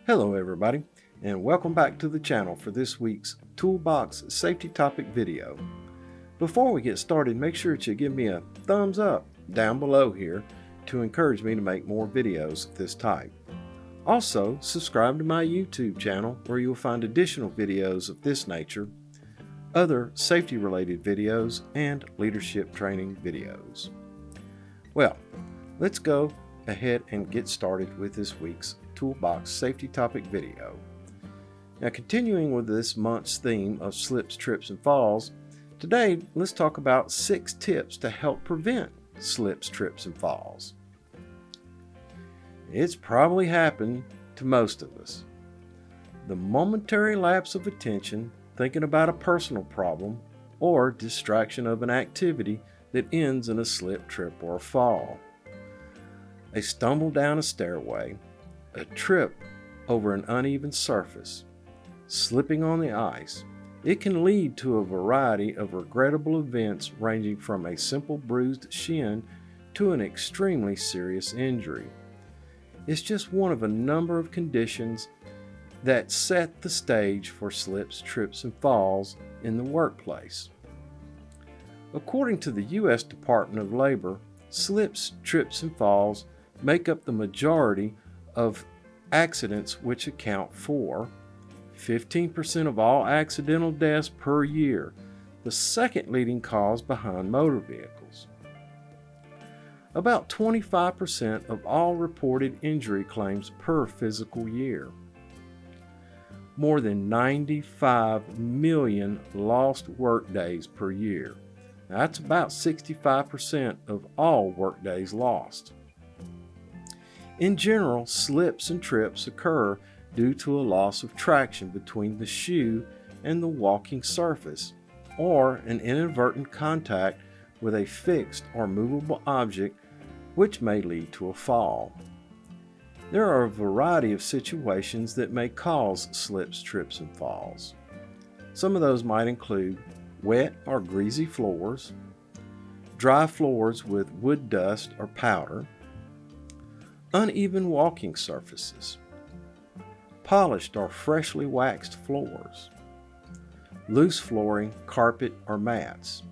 Hello everybody, and welcome back to the channel for this week's Toolbox Safety Topic video. Before we get started, make sure that you give me a thumbs up down below here to encourage me to make more videos of this type. Also, subscribe to my YouTube channel where you will find additional videos of this nature, other safety related videos, and leadership training videos. Well, let's go ahead and get started with this week's Toolbox Safety Topic video. Now, continuing with this month's theme of slips, trips, and falls, today let's talk about 6 tips to help prevent slips, trips, and falls. It's probably happened to most of us. The momentary lapse of attention, thinking about a personal problem, or distraction of an activity that ends in a slip, trip, or a fall. A stumble down a stairway, a trip over an uneven surface, slipping on the ice. It can lead to a variety of regrettable events ranging from a simple bruised shin to an extremely serious injury. It's just one of a number of conditions that set the stage for slips, trips, and falls in the workplace. According to the U.S. Department of Labor, slips, trips, and falls make up the majority of accidents, which account for 15% of all accidental deaths per year, the second leading cause behind motor vehicles. About 25% of all reported injury claims per fiscal year. More than 95 million lost work days per year. That's about 65% of all work days lost. In general, slips and trips occur due to a loss of traction between the shoe and the walking surface, or an inadvertent contact with a fixed or movable object, which may lead to a fall. There are a variety of situations that may cause slips, trips, and falls. Some of those might include wet or greasy floors, dry floors with wood dust or powder, uneven walking surfaces, polished or freshly waxed floors, loose flooring, carpet, or mats,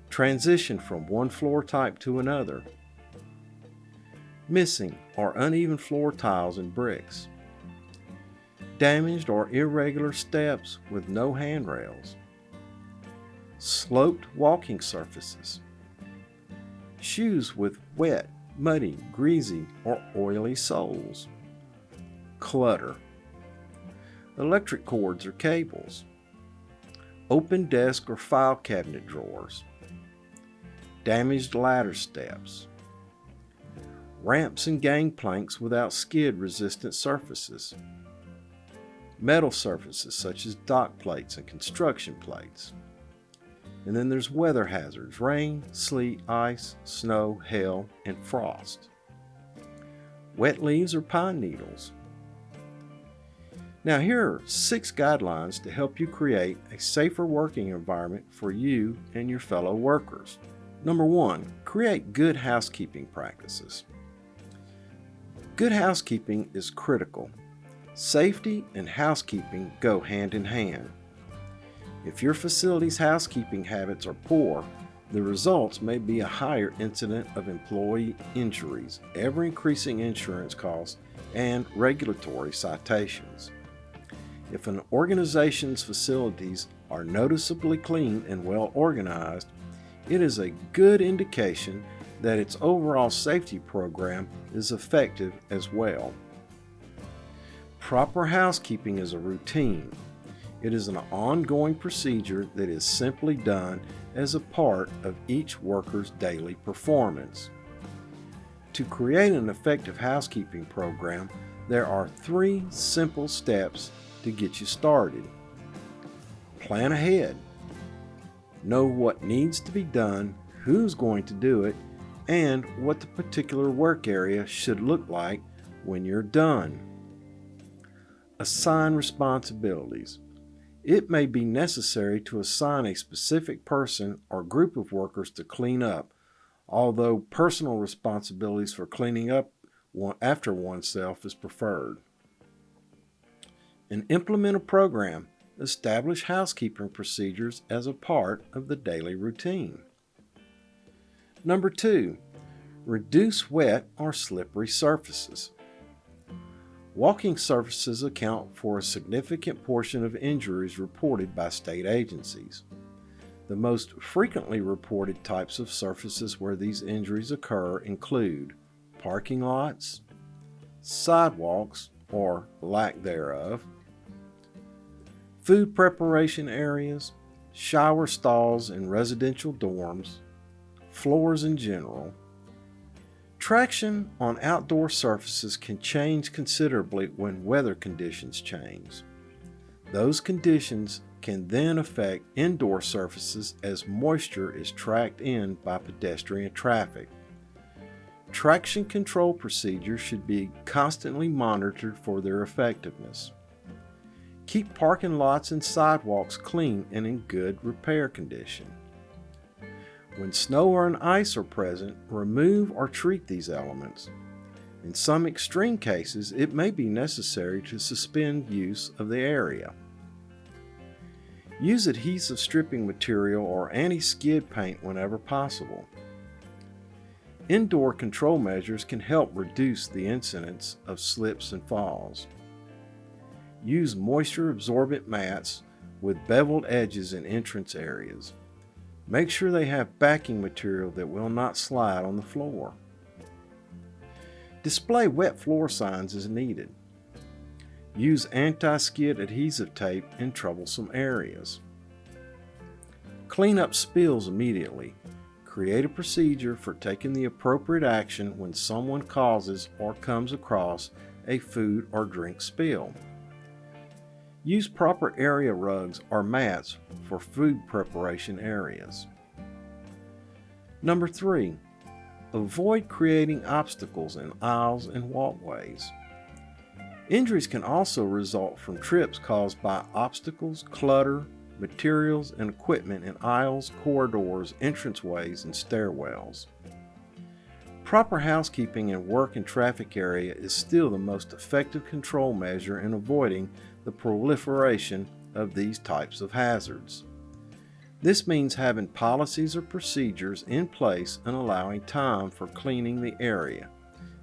transition from one floor type to another, missing or uneven floor tiles and bricks, damaged or irregular steps with no handrails, sloped walking surfaces, shoes with wet, muddy, greasy, or oily soles, clutter, electric cords or cables, open desk or file cabinet drawers, damaged ladder steps, ramps and gangplanks without skid-resistant surfaces, metal surfaces such as dock plates and construction plates. And then there's weather hazards: rain, sleet, ice, snow, hail, and frost. Wet leaves or pine needles. Now, here are 6 guidelines to help you create a safer working environment for you and your fellow workers. Number 1, create good housekeeping practices. Good housekeeping is critical. Safety and housekeeping go hand in hand. If your facility's housekeeping habits are poor, the results may be a higher incident of employee injuries, ever-increasing insurance costs, and regulatory citations. If an organization's facilities are noticeably clean and well organized, it is a good indication that its overall safety program is effective as well. Proper housekeeping is a routine. It is an ongoing procedure that is simply done as a part of each worker's daily performance. To create an effective housekeeping program, there are 3 simple steps to get you started. Plan ahead. Know what needs to be done, who's going to do it, and what the particular work area should look like when you're done. Assign responsibilities. It may be necessary to assign a specific person or group of workers to clean up, although personal responsibilities for cleaning up after oneself is preferred. And implement a program. Establish housekeeping procedures as a part of the daily routine. Number 2, reduce wet or slippery surfaces. Walking surfaces account for a significant portion of injuries reported by state agencies. The most frequently reported types of surfaces where these injuries occur include parking lots, sidewalks or lack thereof, food preparation areas, shower stalls in residential dorms, floors in general. Traction on outdoor surfaces can change considerably when weather conditions change. Those conditions can then affect indoor surfaces as moisture is tracked in by pedestrian traffic. Traction control procedures should be constantly monitored for their effectiveness. Keep parking lots and sidewalks clean and in good repair condition. When snow or ice are present, remove or treat these elements. In some extreme cases, it may be necessary to suspend use of the area. Use adhesive stripping material or anti-skid paint whenever possible. Indoor control measures can help reduce the incidence of slips and falls. Use moisture-absorbent mats with beveled edges in entrance areas. Make sure they have backing material that will not slide on the floor. Display wet floor signs as needed. Use anti-skid adhesive tape in troublesome areas. Clean up spills immediately. Create a procedure for taking the appropriate action when someone causes or comes across a food or drink spill. Use proper area rugs or mats for food preparation areas. Number 3, avoid creating obstacles in aisles and walkways. Injuries can also result from trips caused by obstacles, clutter, materials, and equipment in aisles, corridors, entranceways, and stairwells. Proper housekeeping in work and traffic area is still the most effective control measure in avoiding the proliferation of these types of hazards. This means having policies or procedures in place and allowing time for cleaning the area,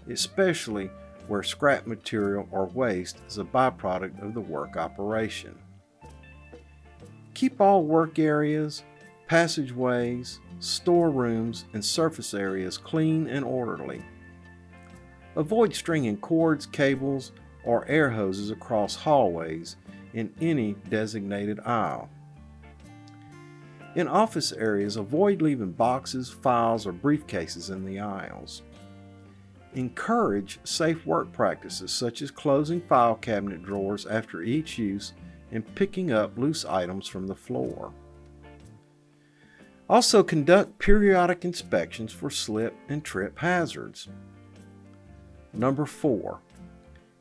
especially where scrap material or waste is a byproduct of the work operation. Keep all work areas, passageways, storerooms, and surface areas clean and orderly. Avoid stringing cords, cables, or air hoses across hallways in any designated aisle. In office areas, avoid leaving boxes, files, or briefcases in the aisles. Encourage safe work practices such as closing file cabinet drawers after each use and picking up loose items from the floor. Also, conduct periodic inspections for slip and trip hazards. Number 4,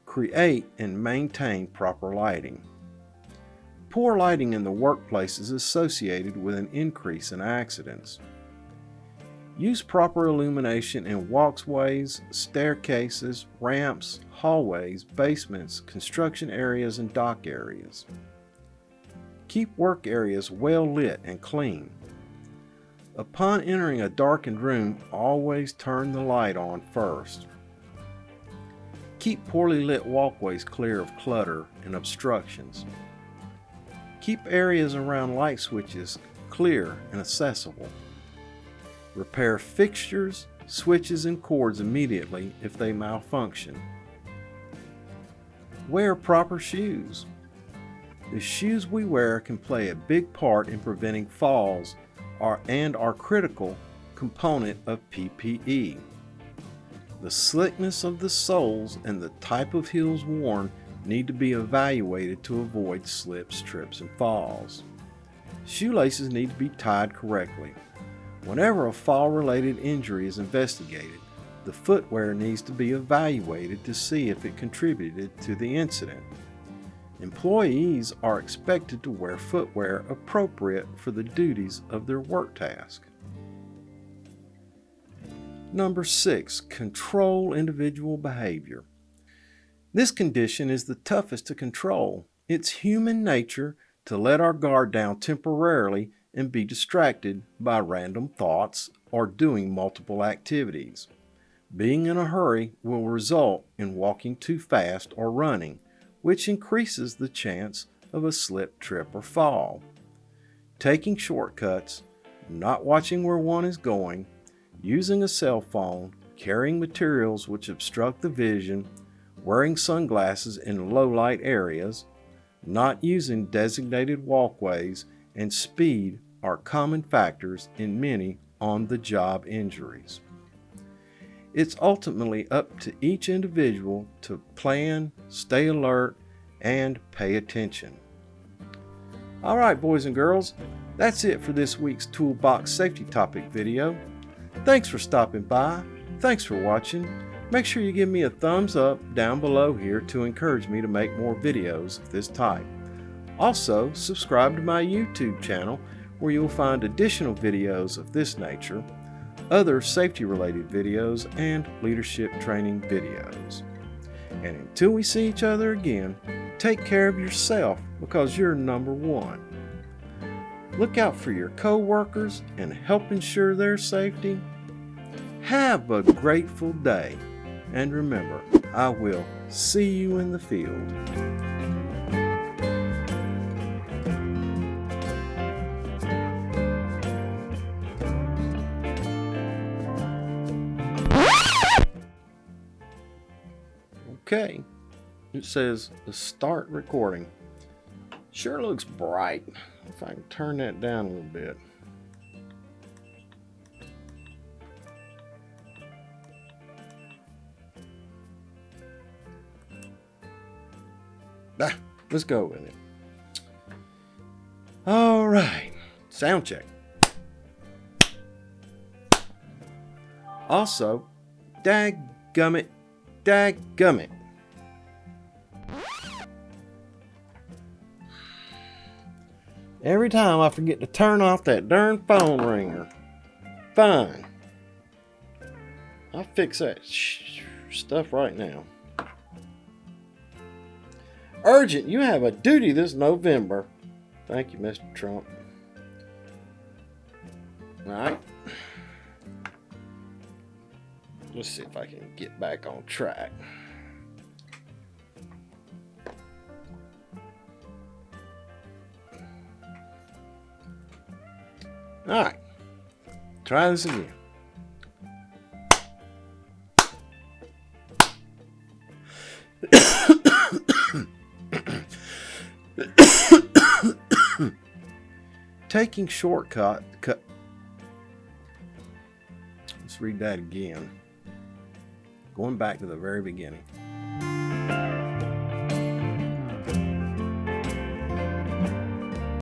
create and maintain proper lighting. Poor lighting in the workplace is associated with an increase in accidents. Use proper illumination in walkways, staircases, ramps, hallways, basements, construction areas, and dock areas. Keep work areas well lit and clean. Upon entering a darkened room, always turn the light on first. Keep poorly lit walkways clear of clutter and obstructions. Keep areas around light switches clear and accessible. Repair fixtures, switches, and cords immediately if they malfunction. Wear proper shoes. The shoes we wear can play a big part in preventing falls and are critical component of PPE. The slickness of the soles and the type of heels worn need to be evaluated to avoid slips, trips, and falls. Shoelaces need to be tied correctly. Whenever a fall-related injury is investigated, the footwear needs to be evaluated to see if it contributed to the incident. Employees are expected to wear footwear appropriate for the duties of their work task. Number 6, control individual behavior. This condition is the toughest to control It's human nature to let our guard down temporarily and be distracted by random thoughts or doing multiple activities. Being in a hurry will result in walking too fast or running, which increases the chance of a slip, trip, or fall. Taking shortcuts, not watching where one is going, using a cell phone, carrying materials which obstruct the vision, wearing sunglasses in low light areas, not using designated walkways, and speed are common factors in many on-the-job injuries. It's ultimately up to each individual to plan, stay alert, and pay attention. All right, boys and girls, that's it for this week's Toolbox Safety Topic video. Thanks for stopping by. Thanks for watching. Make sure you give me a thumbs up down below here to encourage me to make more videos of this type. Also, subscribe to my YouTube channel where you'll find additional videos of this nature, other safety-related videos, and leadership training videos. And until we see each other again, take care of yourself because you're number one. Look out for your co-workers and help ensure their safety. Have a grateful day, and remember, I will see you in the field. Okay, it says start recording. Sure looks bright. If I can turn that down a little bit. Let's go with it. All right, sound check. Also, dadgummit. Every time I forget to turn off that darn phone ringer. Fine. I'll fix that stuff right now. Urgent, you have a duty this November. Thank you, Mr. Trump. All right. Let's see if I can get back on track. All right, try this again. Taking shortcut. Let's read that again. Going back to the very beginning.